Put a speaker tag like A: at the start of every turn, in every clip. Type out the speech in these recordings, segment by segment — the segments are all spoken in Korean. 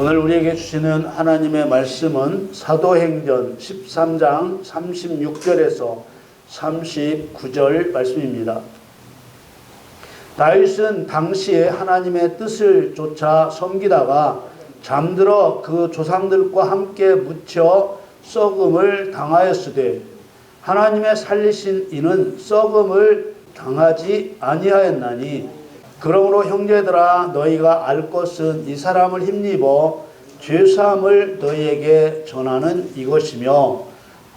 A: 오늘 우리에게 주시는 하나님의 말씀은 사도행전 13장 36절에서 39절 말씀입니다. 다윗은 당시에 하나님의 뜻을 쫓아 섬기다가 잠들어 그 조상들과 함께 묻혀 썩음을 당하였으되 하나님의 살리신 이는 썩음을 당하지 아니하였나니 그러므로 형제들아 너희가 알 것은 이 사람을 힘입어 죄사함을 너희에게 전하는 이것이며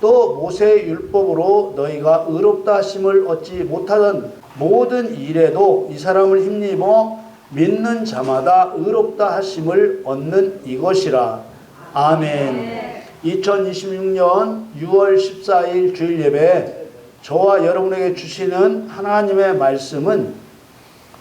A: 또 모세의 율법으로 너희가 의롭다 하심을 얻지 못하던 모든 일에도 이 사람을 힘입어 믿는 자마다 의롭다 하심을 얻는 이것이라. 아멘. 2026년 6월 14일 주일 예배 저와 여러분에게 주시는 하나님의 말씀은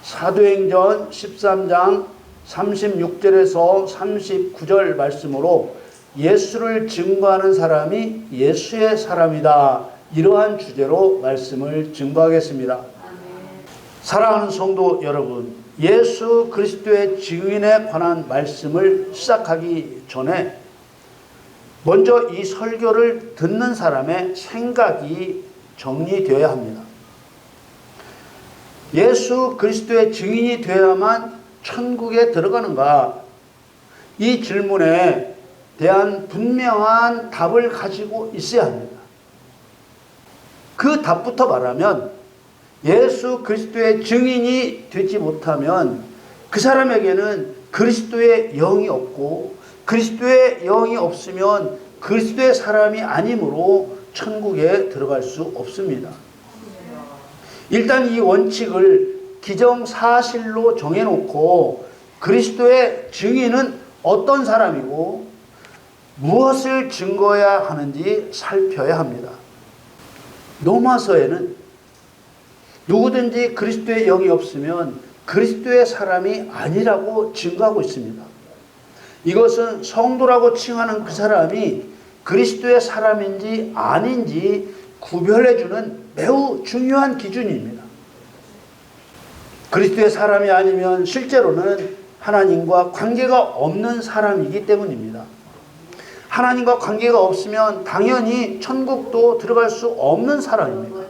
A: 사도행전 13장 36절에서 39절 말씀으로 예수를 증거하는 사람이 예수의 사람이다. 이러한 주제로 말씀을 증거하겠습니다. 사랑하는 성도 여러분, 예수 그리스도의 증인에 관한 말씀을 시작하기 전에 먼저 이 설교를 듣는 사람의 생각이 정리되어야 합니다. 예수 그리스도의 증인이 되어야만 천국에 들어가는가? 이 질문에 대한 분명한 답을 가지고 있어야 합니다. 그 답부터 말하면 예수 그리스도의 증인이 되지 못하면 그 사람에게는 그리스도의 영이 없고 그리스도의 영이 없으면 그리스도의 사람이 아니므로 천국에 들어갈 수 없습니다. 일단 이 원칙을 기정사실로 정해놓고 그리스도의 증인은 어떤 사람이고 무엇을 증거해야 하는지 살펴야 합니다. 로마서에는 누구든지 그리스도의 영이 없으면 그리스도의 사람이 아니라고 증거하고 있습니다. 이것은 성도라고 칭하는 그 사람이 그리스도의 사람인지 아닌지 구별해주는 매우 중요한 기준입니다. 그리스도의 사람이 아니면 실제로는 하나님과 관계가 없는 사람이기 때문입니다. 하나님과 관계가 없으면 당연히 천국도 들어갈 수 없는 사람입니다.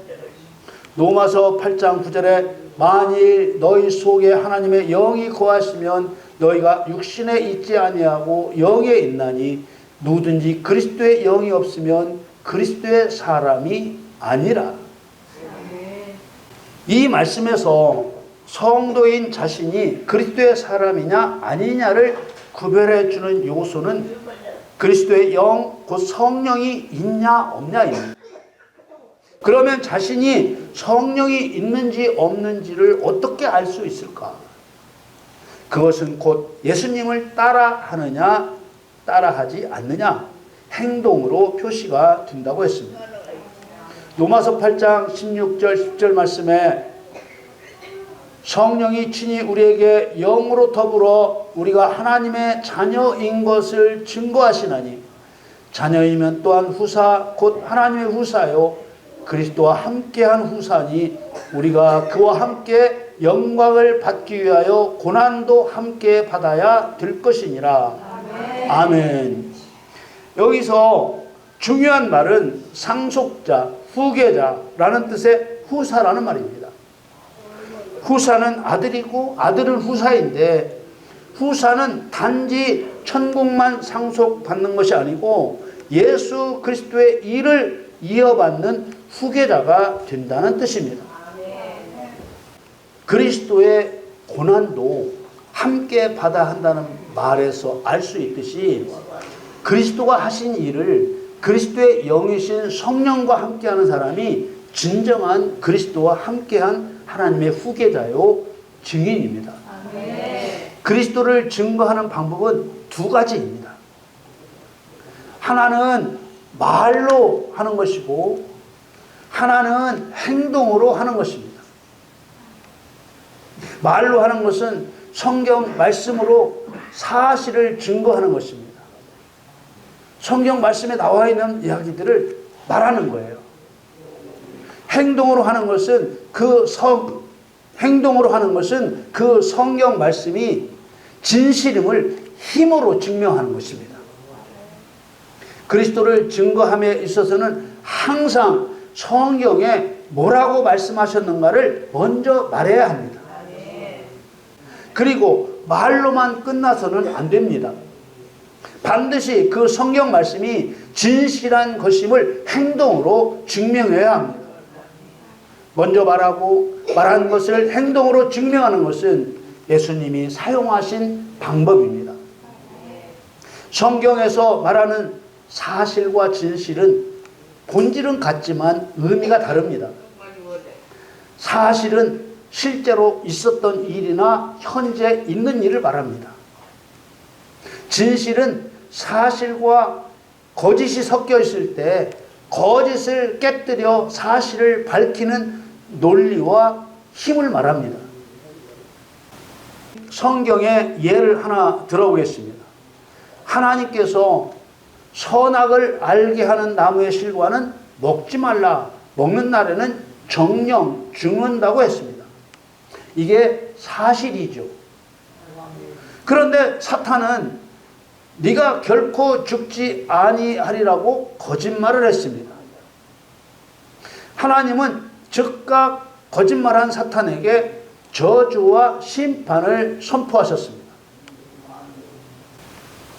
A: 로마서 8장 9절에 만일 너희 속에 하나님의 영이 거하시면 너희가 육신에 있지 아니하고 영에 있나니 누구든지 그리스도의 영이 없으면 그리스도의 사람이 아니라. 이 말씀에서 성도인 자신이 그리스도의 사람이냐 아니냐를 구별해 주는 요소는 그리스도의 영, 곧 성령이 있냐 없냐입니다. 그러면 자신이 성령이 있는지 없는지를 어떻게 알 수 있을까? 그것은 곧 예수님을 따라하느냐 따라하지 않느냐 행동으로 표시가 된다고 했습니다. 로마서 8장 16절 10절 말씀에 성령이 친히 우리에게 영으로 더불어 우리가 하나님의 자녀인 것을 증거하시나니 자녀이면 또한 후사 곧 하나님의 후사요 그리스도와 함께한 후사니 우리가 그와 함께 영광을 받기 위하여 고난도 함께 받아야 될 것이니라. 아멘. 아멘. 여기서 중요한 말은 상속자, 후계자라는 뜻의 후사라는 말입니다. 후사는 아들이고 아들은 후사인데 후사는 단지 천국만 상속받는 것이 아니고 예수 그리스도의 일을 이어받는 후계자가 된다는 뜻입니다. 그리스도의 고난도 함께 받아야 한다는 말에서 알 수 있듯이 그리스도가 하신 일을 그리스도의 영이신 성령과 함께하는 사람이 진정한 그리스도와 함께한 하나님의 후계자요 증인입니다. 그리스도를 증거하는 방법은 두 가지입니다. 하나는 말로 하는 것이고 하나는 행동으로 하는 것입니다. 말로 하는 것은 성경 말씀으로 사실을 증거하는 것입니다. 성경 말씀에 나와 있는 이야기들을 말하는 거예요. 행동으로 하는 것은 그 성경 말씀이 진실임을 힘으로 증명하는 것입니다. 그리스도를 증거함에 있어서는 항상 성경에 뭐라고 말씀하셨는가를 먼저 말해야 합니다. 그리고 말로만 끝나서는 안 됩니다. 반드시 그 성경 말씀이 진실한 것임을 행동으로 증명해야 합니다. 먼저 말한 것을 행동으로 증명하는 것은 예수님이 사용하신 방법입니다. 성경에서 말하는 사실과 진실은 본질은 같지만 의미가 다릅니다. 사실은 실제로 있었던 일이나 현재 있는 일을 말합니다. 진실은 사실과 거짓이 섞여 있을 때 거짓을 깨뜨려 사실을 밝히는 논리와 힘을 말합니다. 성경의 예를 하나 들어보겠습니다. 하나님께서 선악을 알게 하는 나무의 실과는 먹지 말라. 먹는 날에는 정령 죽는다고 했습니다. 이게 사실이죠. 그런데 사탄은 네가 결코 죽지 아니하리라고 거짓말을 했습니다. 하나님은 즉각 거짓말한 사탄에게 저주와 심판을 선포하셨습니다.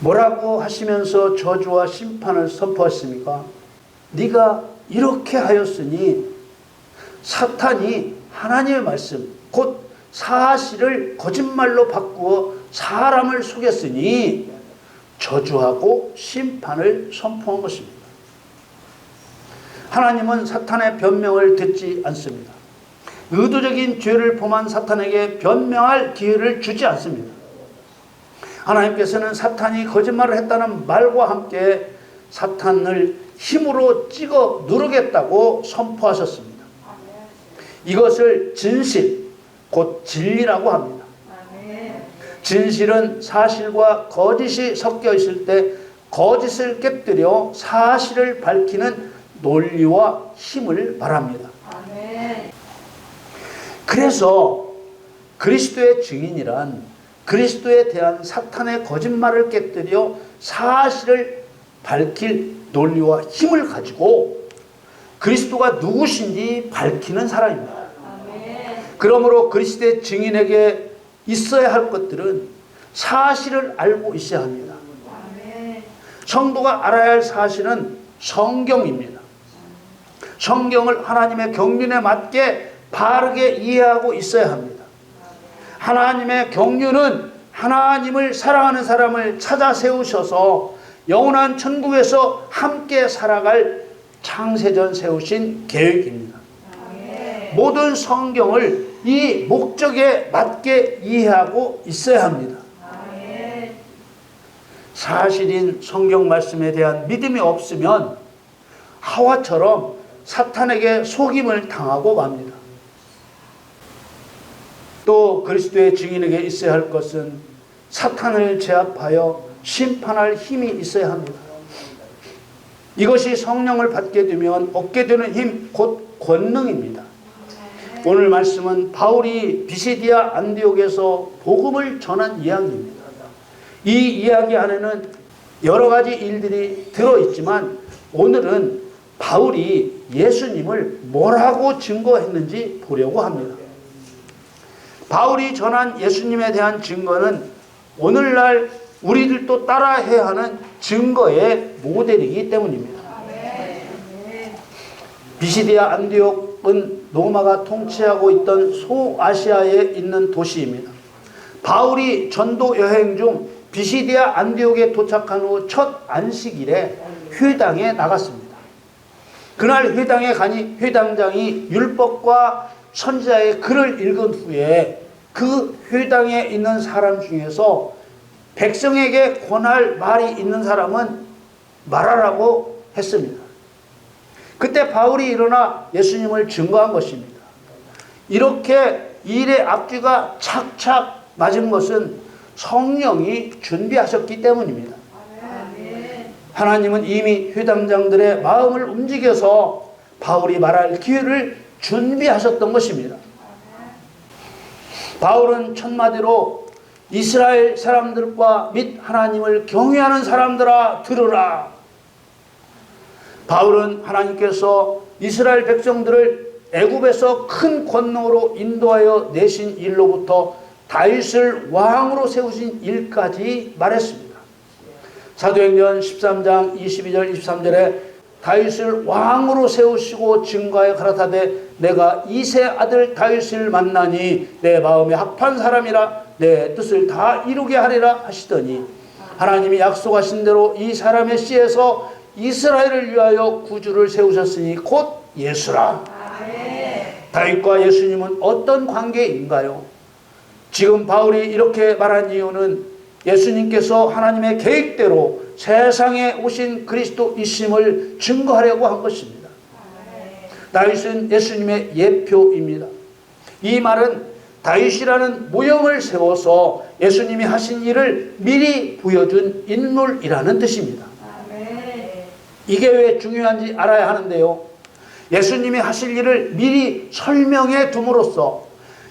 A: 뭐라고 하시면서 저주와 심판을 선포했습니까? 네가 이렇게 하였으니 사탄이 하나님의 말씀, 곧 사실을 거짓말로 바꾸어 사람을 속였으니 저주하고 심판을 선포한 것입니다. 하나님은 사탄의 변명을 듣지 않습니다. 의도적인 죄를 범한 사탄에게 변명할 기회를 주지 않습니다. 하나님께서는 사탄이 거짓말을 했다는 말과 함께 사탄을 힘으로 찍어 누르겠다고 선포하셨습니다. 이것을 진실, 곧 진리라고 합니다. 진실은 사실과 거짓이 섞여 있을 때 거짓을 깨뜨려 사실을 밝히는 논리와 힘을 말합니다. 그래서 그리스도의 증인이란 그리스도에 대한 사탄의 거짓말을 깨뜨려 사실을 밝힐 논리와 힘을 가지고 그리스도가 누구신지 밝히는 사람입니다. 그러므로 그리스도의 증인에게 있어야 할 것들은 사실을 알고 있어야 합니다. 성도가 알아야 할 사실은 성경입니다. 성경을 하나님의 경륜에 맞게 바르게 이해하고 있어야 합니다. 하나님의 경륜은 하나님을 사랑하는 사람을 찾아 세우셔서 영원한 천국에서 함께 살아갈 창세전 세우신 계획입니다. 모든 성경을 이 목적에 맞게 이해하고 있어야 합니다. 사실인 성경 말씀에 대한 믿음이 없으면 하와처럼 사탄에게 속임을 당하고 맙니다. 또 그리스도의 증인에게 있어야 할 것은 사탄을 제압하여 심판할 힘이 있어야 합니다. 이것이 성령을 받게 되면 얻게 되는 힘, 곧 권능입니다. 오늘 말씀은 바울이 비시디아 안디옥에서 복음을 전한 이야기입니다. 이 이야기 안에는 여러 가지 일들이 들어있지만 오늘은 바울이 예수님을 뭐라고 증거했는지 보려고 합니다. 바울이 전한 예수님에 대한 증거는 오늘날 우리들도 따라해야 하는 증거의 모델이기 때문입니다. 비시디아 안디옥은 로마가 통치하고 있던 소아시아에 있는 도시입니다. 바울이 전도 여행 중 비시디아 안디옥에 도착한 후 첫 안식일에 회당에 나갔습니다. 그날 회당에 가니 회당장이 율법과 선지자의 글을 읽은 후에 그 회당에 있는 사람 중에서 백성에게 권할 말이 있는 사람은 말하라고 했습니다. 그때 바울이 일어나 예수님을 증거한 것입니다. 이렇게 일의 앞뒤가 착착 맞은 것은 성령이 준비하셨기 때문입니다. 하나님은 이미 회당장들의 마음을 움직여서 바울이 말할 기회를 준비하셨던 것입니다. 바울은 첫마디로 이스라엘 사람들과 및 하나님을 경외하는 사람들아 들으라. 바울은 하나님께서 이스라엘 백성들을 애굽에서 큰 권능으로 인도하여 내신 일로부터 다윗을 왕으로 세우신 일까지 말했습니다. 사도행전 13장 22절 23절에 다윗을 왕으로 세우시고 증거하여 가라사대 내가 이새 아들 다윗을 만나니 내 마음에 합한 사람이라 내 뜻을 다 이루게 하리라 하시더니 하나님이 약속하신 대로 이 사람의 씨에서 이스라엘을 위하여 구주를 세우셨으니 곧 예수라. 다윗과 예수님은 어떤 관계인가요? 지금 바울이 이렇게 말한 이유는 예수님께서 하나님의 계획대로 세상에 오신 그리스도이심을 증거하려고 한 것입니다. 다윗은 예수님의 예표입니다. 이 말은 다윗이라는 모형을 세워서 예수님이 하신 일을 미리 보여준 인물이라는 뜻입니다. 이게 왜 중요한지 알아야 하는데요. 예수님이 하실 일을 미리 설명해 둠으로써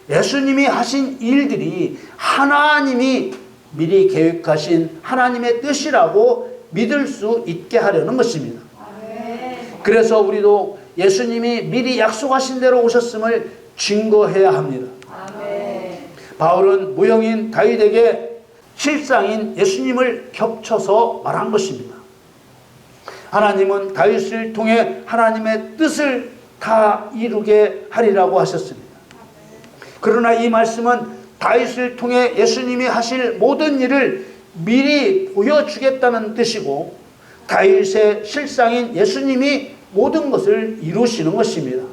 A: 예수님이 하신 일들이 하나님이 미리 계획하신 하나님의 뜻이라고 믿을 수 있게 하려는 것입니다. 그래서 우리도 예수님이 미리 약속하신 대로 오셨음을 증거해야 합니다. 바울은 무형인 다윗에게 실상인 예수님을 겹쳐서 말한 것입니다. 하나님은 다윗을 통해 하나님의 뜻을 다 이루게 하리라고 하셨습니다. 그러나 이 말씀은 다윗을 통해 예수님이 하실 모든 일을 미리 보여주겠다는 뜻이고 다윗의 실상인 예수님이 모든 것을 이루시는 것입니다.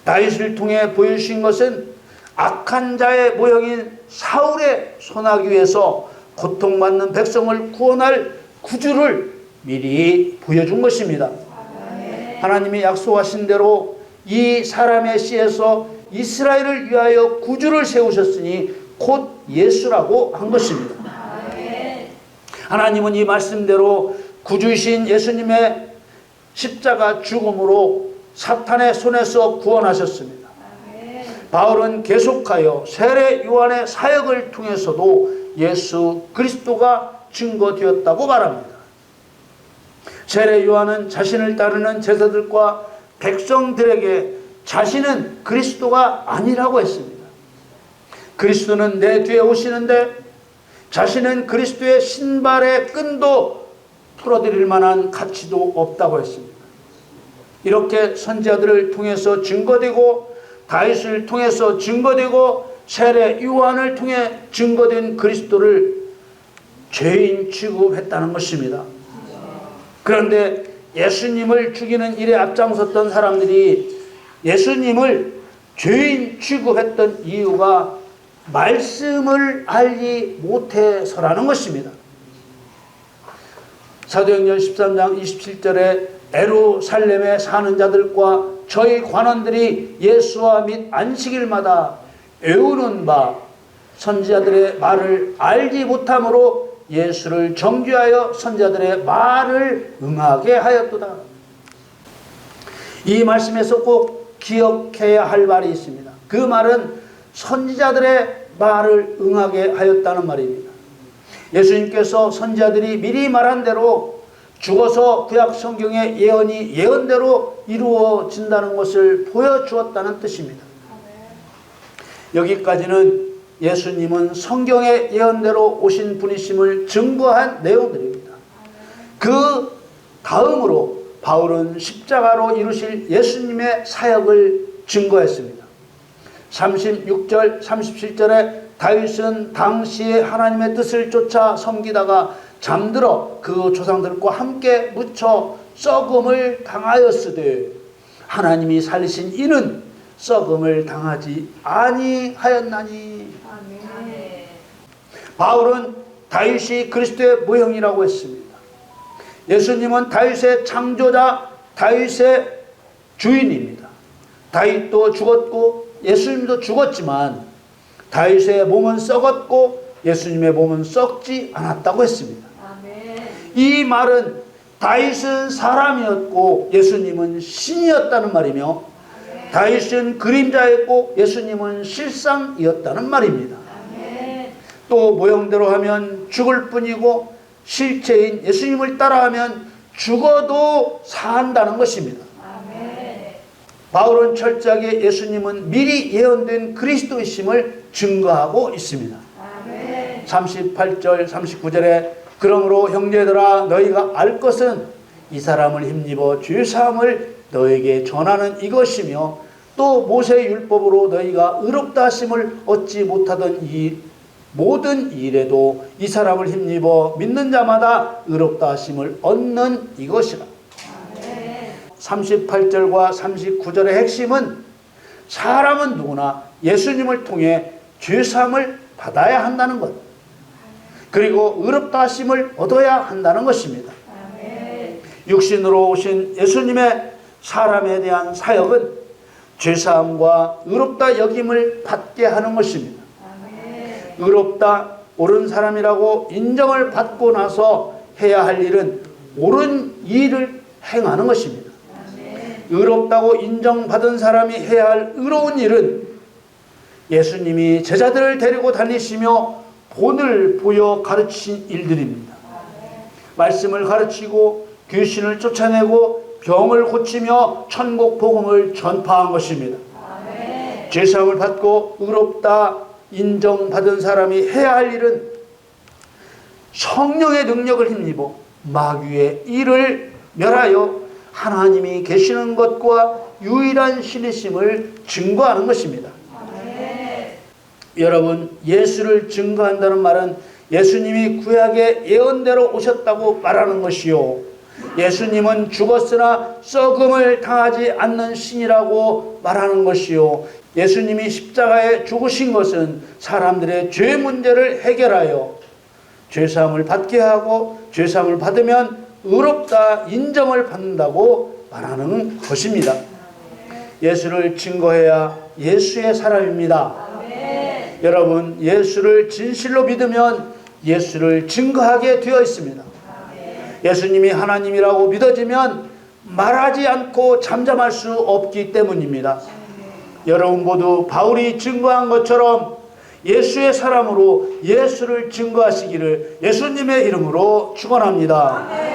A: 다윗을 통해 보여주신 것은 악한 자의 모형인 사울의 손아귀 위에서 고통받는 백성을 구원할 구주를 미리 보여준 것입니다. 하나님이 약속하신 대로 이 사람의 씨에서 이스라엘을 위하여 구주를 세우셨으니 곧 예수라고 한 것입니다. 하나님은 이 말씀대로 구주이신 예수님의 십자가 죽음으로 사탄의 손에서 구원하셨습니다. 바울은 계속하여 세례 요한의 사역을 통해서도 예수 그리스도가 증거되었다고 말합니다. 세례 요한은 자신을 따르는 제자들과 백성들에게 자신은 그리스도가 아니라고 했습니다. 그리스도는 내 뒤에 오시는데 자신은 그리스도의 신발의 끈도 풀어드릴 만한 가치도 없다고 했습니다. 이렇게 선지자들을 통해서 증거되고 다윗을 통해서 증거되고 세례 요한을 통해 증거된 그리스도를 죄인 취급했다는 것입니다. 그런데 예수님을 죽이는 일에 앞장섰던 사람들이 예수님을 죄인 취급했던 이유가 말씀을 알지 못해서라는 것입니다. 사도행전 13장 27절에 예루살렘에 사는 자들과 저희 관원들이 예수와 및 안식일마다 외우는 바 선지자들의 말을 알지 못함으로 예수를 정죄하여 선지자들의 말을 응하게 하였도다. 이 말씀에서 꼭 기억해야 할 말이 있습니다. 그 말은 선지자들의 말을 응하게 하였다는 말입니다. 예수님께서 선지자들이 미리 말한 대로 죽어서 구약 성경의 예언이 예언대로 이루어진다는 것을 보여주었다는 뜻입니다. 여기까지는 예수님은 성경의 예언대로 오신 분이심을 증거한 내용들입니다. 그 다음으로 바울은 십자가로 이루실 예수님의 사역을 증거했습니다. 36절 37절에 다윗은 당시에 하나님의 뜻을 쫓아 섬기다가 잠들어 그 조상들과 함께 묻혀 썩음을 당하였으되 하나님이 살리신 이는 썩음을 당하지 아니하였나니. 바울은 다윗이 그리스도의 모형이라고 했습니다. 예수님은 다윗의 창조자, 다윗의 주인입니다. 다윗도 죽었고 예수님도 죽었지만 다윗의 몸은 썩었고 예수님의 몸은 썩지 않았다고 했습니다. 이 말은 다윗은 사람이었고 예수님은 신이었다는 말이며 다윗은 그림자였고 예수님은 실상이었다는 말입니다. 또 모형대로 하면 죽을 뿐이고 실체인 예수님을 따라하면 죽어도 산다는 것입니다. 바울은 철저하게 예수님은 미리 예언된 그리스도이심을 증거하고 있습니다. 38절 39절에 그러므로 형제들아 너희가 알 것은 이 사람을 힘입어 주의 사함을 너에게 전하는 이것이며 또 모세의 율법으로 너희가 의롭다 하심을 얻지 못하던 이 모든 일에도 이 사람을 힘입어 믿는 자마다 의롭다 하심을 얻는 이것이라. 38절과 39절의 핵심은 사람은 누구나 예수님을 통해 죄사함을 받아야 한다는 것, 그리고 의롭다 하심을 얻어야 한다는 것입니다. 육신으로 오신 예수님의 사람에 대한 사역은 죄사함과 의롭다 여김을 받게 하는 것입니다. 의롭다 옳은 사람이라고 인정을 받고 나서 해야 할 일은 옳은 일을 행하는 것입니다. 의롭다고 인정받은 사람이 해야 할 의로운 일은 예수님이 제자들을 데리고 다니시며 본을 보여 가르친 일들입니다. 말씀을 가르치고 귀신을 쫓아내고 병을 고치며 천국 복음을 전파한 것입니다. 죄사함을 받고 의롭다 인정받은 사람이 해야 할 일은 성령의 능력을 힘입어 마귀의 일을 멸하여 하나님이 계시는 것과 유일한 신이심을 증거하는 것입니다. 여러분, 예수를 증거한다는 말은 예수님이 구약의 예언대로 오셨다고 말하는 것이요, 예수님은 죽었으나 썩음을 당하지 않는 신이라고 말하는 것이요, 예수님이 십자가에 죽으신 것은 사람들의 죄 문제를 해결하여 죄사함을 받게 하고 죄사함을 받으면 의롭다 인정을 받는다고 말하는 것입니다. 예수를 증거해야 예수의 사람입니다. 여러분, 예수를 진실로 믿으면 예수를 증거하게 되어 있습니다. 예수님이 하나님이라고 믿어지면 말하지 않고 잠잠할 수 없기 때문입니다. 여러분 모두 바울이 증거한 것처럼 예수의 사람으로 예수를 증거하시기를 예수님의 이름으로 축원합니다.